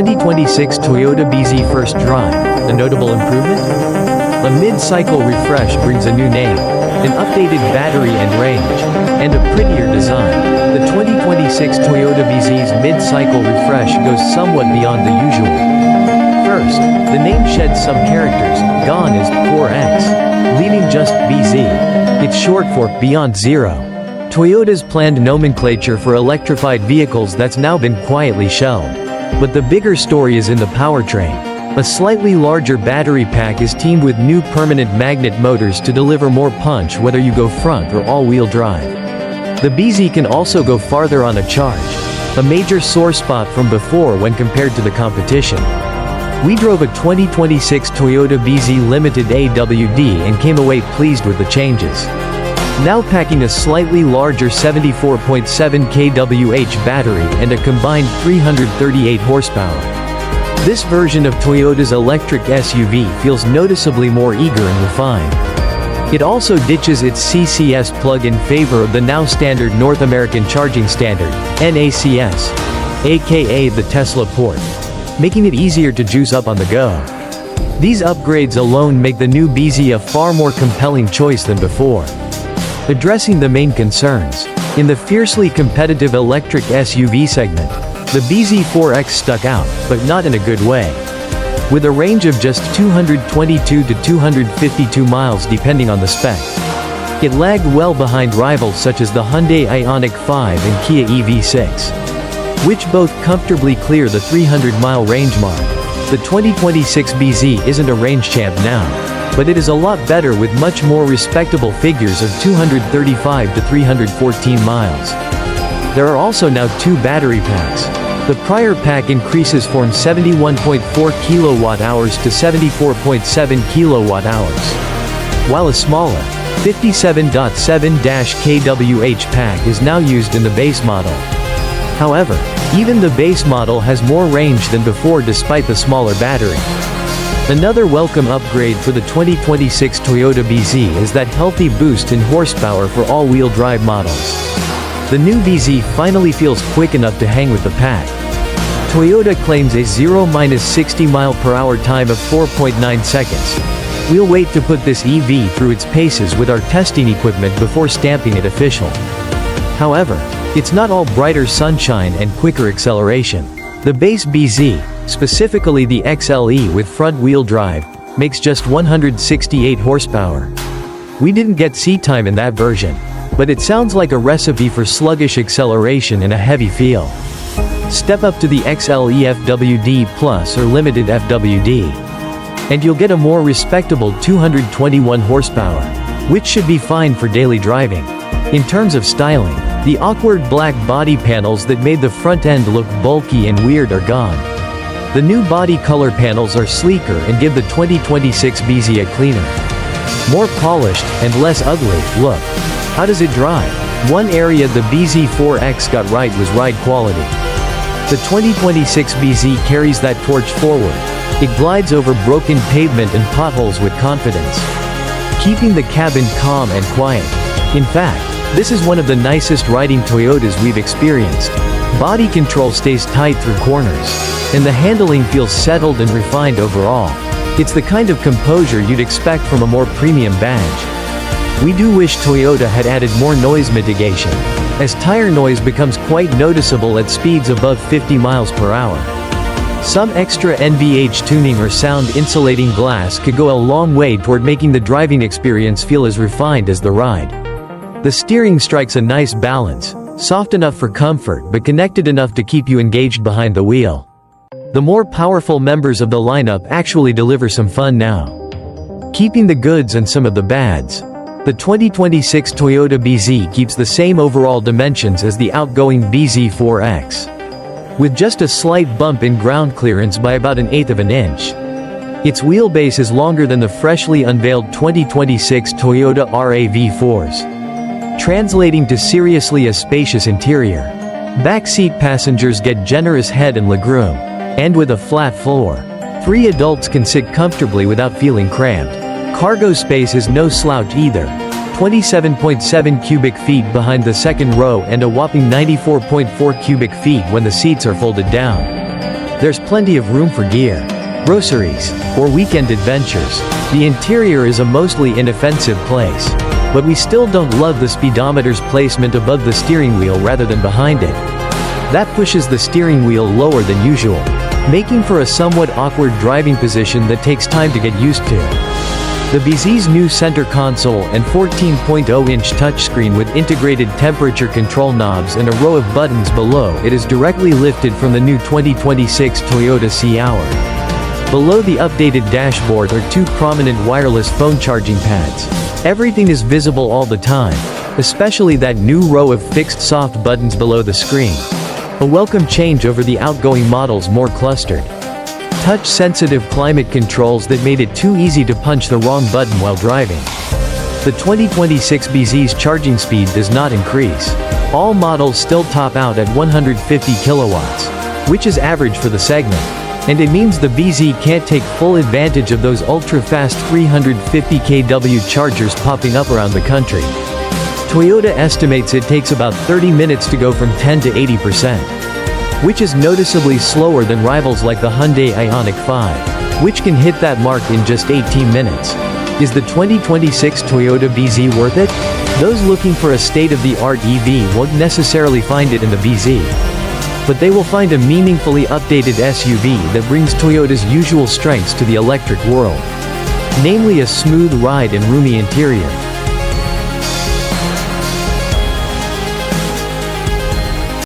2026 Toyota BZ First Drive, a notable improvement? A mid-cycle refresh brings a new name, an updated battery and range, and a prettier design. The 2026 Toyota BZ's mid-cycle refresh goes somewhat beyond the usual. First, the name sheds some characters. Gone is 4X, leaving just BZ. It's short for Beyond Zero. Toyota's planned nomenclature for electrified vehicles that's now been quietly shelved. But the bigger story is in the powertrain. A slightly larger battery pack is teamed with new permanent magnet motors to deliver more punch whether you go front or all-wheel drive. The BZ can also go farther on a charge, a major sore spot from before when compared to the competition. We drove a 2026 Toyota BZ Limited AWD and came away pleased with the changes. Now packing a slightly larger 74.7 kWh battery and a combined 338 horsepower. This version of Toyota's electric SUV feels noticeably more eager and refined. It also ditches its CCS plug in favor of the now standard North American Charging Standard, NACS, aka the Tesla port, making it easier to juice up on the go. These upgrades alone make the new BZ a far more compelling choice than before. Addressing the main concerns. In the fiercely competitive electric SUV segment, the BZ4X stuck out, but not in a good way. With a range of just 222 to 252 miles depending on the spec. It lagged well behind rivals such as the Hyundai Ioniq 5 and Kia EV6, which both comfortably clear the 300-mile range mark. The 2026 BZ isn't a range champ now, but it is a lot better with much more respectable figures of 235 to 314 miles. There are also now two battery packs. The prior pack increases from 71.4 kWh to 74.7 kWh, while a smaller, 57.7 kWh pack is now used in the base model. However, even the base model has more range than before despite the smaller battery. Another welcome upgrade for the 2026 Toyota BZ is that healthy boost in horsepower for all-wheel drive models. The new BZ finally feels quick enough to hang with the pack. Toyota claims a 0–60 mph time of 4.9 seconds. We'll wait to put this EV through its paces with our testing equipment before stamping it official. However, it's not all brighter sunshine and quicker acceleration. The base BZ, specifically the XLE with front-wheel drive, makes just 168 horsepower. We didn't get seat time in that version, but it sounds like a recipe for sluggish acceleration and a heavy feel. Step up to the XLE FWD Plus or Limited FWD, and you'll get a more respectable 221 horsepower, which should be fine for daily driving. In terms of styling, the awkward black body panels that made the front end look bulky and weird are gone. The new body color panels are sleeker and give the 2026 BZ a cleaner, more polished, and less ugly look. How does it drive? One area the BZ4X got right was ride quality. The 2026 BZ carries that torch forward. It glides over broken pavement and potholes with confidence, keeping the cabin calm and quiet. In fact, this is one of the nicest riding Toyotas we've experienced. Body control stays tight through corners, and the handling feels settled and refined overall. It's the kind of composure you'd expect from a more premium badge. We do wish Toyota had added more noise mitigation, as tire noise becomes quite noticeable at speeds above 50 miles per hour. Some extra NVH tuning or sound insulating glass could go a long way toward making the driving experience feel as refined as the ride. The steering strikes a nice balance, soft enough for comfort but connected enough to keep you engaged behind the wheel. The more powerful members of the lineup actually deliver some fun now, keeping the goods and some of the bads. The 2026 Toyota BZ keeps the same overall dimensions as the outgoing BZ4X, with just a slight bump in ground clearance by about 1/8 of an inch. Its wheelbase is longer than the freshly unveiled 2026 Toyota RAV4's, translating to seriously a spacious interior. Backseat passengers get generous head and legroom, and with a flat floor, 3 adults can sit comfortably without feeling cramped. Cargo space is no slouch either, 27.7 cubic feet behind the second row and a whopping 94.4 cubic feet when the seats are folded down. There's plenty of room for gear, groceries, or weekend adventures. The interior is a mostly inoffensive place. But we still don't love the speedometer's placement above the steering wheel rather than behind it. That pushes the steering wheel lower than usual, making for a somewhat awkward driving position that takes time to get used to. The BZ's new center console and 14.0-inch touchscreen with integrated temperature control knobs and a row of buttons below it is directly lifted from the new 2026 Toyota Sea-Hour. Below the updated dashboard are two prominent wireless phone charging pads. Everything is visible all the time, especially that new row of fixed soft buttons below the screen. A welcome change over the outgoing models, more clustered. Touch-sensitive climate controls that made it too easy to punch the wrong button while driving. The 2026 BZ's charging speed does not increase. All models still top out at 150 kilowatts, which is average for the segment. And it means the BZ can't take full advantage of those ultra-fast 350 kW chargers popping up around the country. Toyota estimates it takes about 30 minutes to go from 10 to 80%, which is noticeably slower than rivals like the Hyundai Ioniq 5, which can hit that mark in just 18 minutes. Is the 2026 Toyota BZ worth it? Those looking for a state-of-the-art EV won't necessarily find it in the BZ. But they will find a meaningfully updated SUV that brings Toyota's usual strengths to the electric world. Namely a smooth ride and roomy interior.